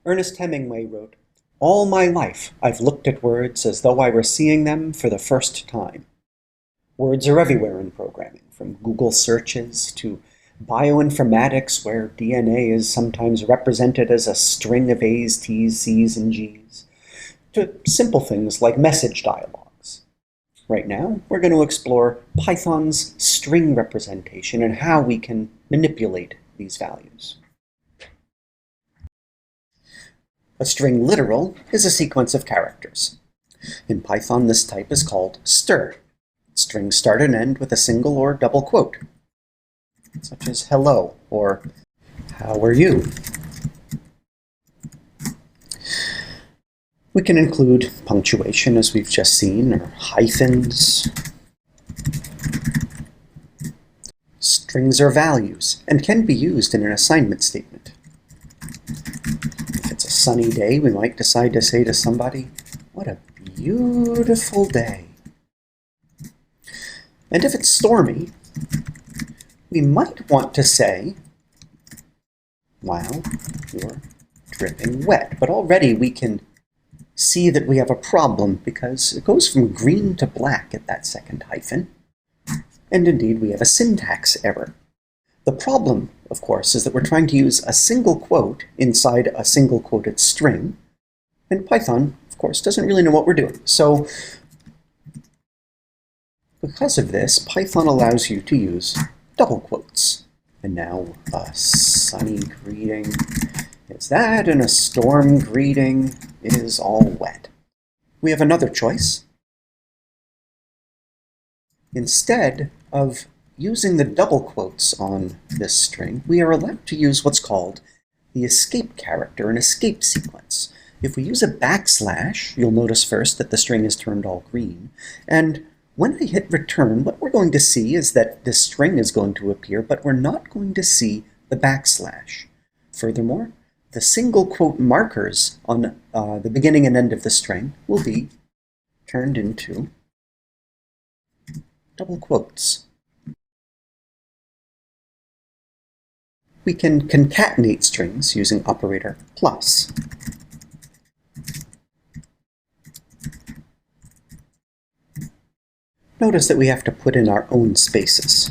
Ernest Hemingway wrote, "All my life I've looked at words as though I were seeing them for the first time." Words are everywhere in programming, from Google searches to bioinformatics, where DNA is sometimes represented as a string of A's, T's, C's, and G's, to simple things like message dialogues. Right now, we're going to explore Python's string representation and how we can manipulate these values. A string literal is a sequence of characters. In Python, this type is called str. Strings start and end with a single or double quote, such as hello or how are you. We can include punctuation, as we've just seen, or hyphens. Strings are values and can be used in an assignment statement. If it's a sunny day, we might decide to say to somebody, "What a beautiful day." And if it's stormy, we might want to say, "Wow, you're dripping wet." But already we can see that we have a problem because it goes from green to black at that second hyphen. And indeed, we have a syntax error. The problem, of course, is that we're trying to use a single quote inside a single quoted string. And Python, of course, doesn't really know what we're doing. So because of this, Python allows you to use double quotes. And now a sunny greeting is that, and a storm greeting is all wet. We have another choice. Instead of using the double quotes on this string, we are allowed to use what's called the escape character, an escape sequence. If we use a backslash, you'll notice first that the string is turned all green, and when I hit return, what we're going to see is that this string is going to appear, but we're not going to see the backslash. Furthermore, the single quote markers on the beginning and end of the string will be turned into double quotes. We can concatenate strings using operator plus. Notice that we have to put in our own spaces.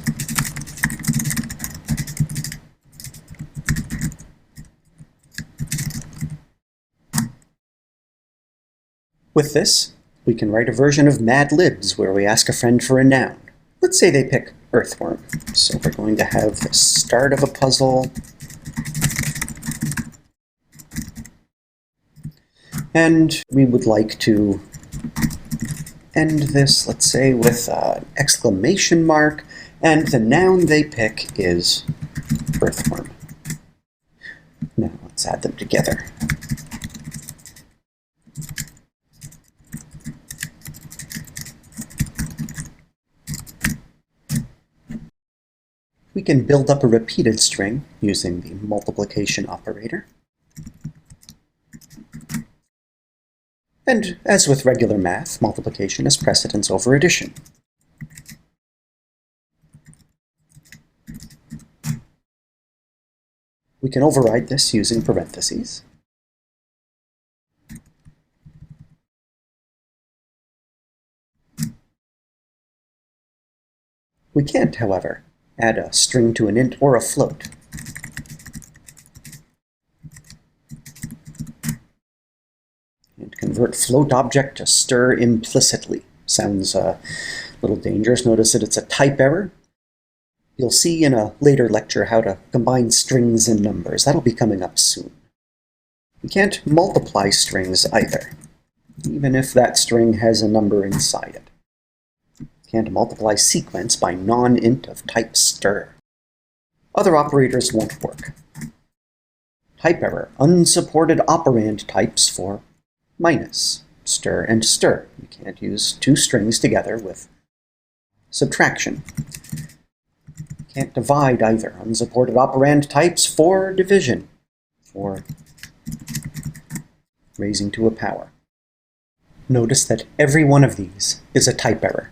With this, we can write a version of Mad Libs where we ask a friend for a noun. Let's say they pick earthworm. So we're going to have the start of a puzzle, and we would like to end this, let's say, with an exclamation mark, and the noun they pick is earthworm. Now let's add them together. We can build up a repeated string using the multiplication operator. And as with regular math, multiplication has precedence over addition. We can override this using parentheses. We can't, however, add a string to an int or a float. And convert float object to str implicitly. Sounds a little dangerous. Notice that it's a type error. You'll see in a later lecture how to combine strings and numbers. That'll be coming up soon. We can't multiply strings either, even if that string has a number inside it. Can't multiply sequence by non-int of type str. Other operators won't work. Type error, unsupported operand types for minus, str, and str. You can't use two strings together with subtraction. Can't divide either. Unsupported operand types for division, for raising to a power. Notice that every one of these is a type error.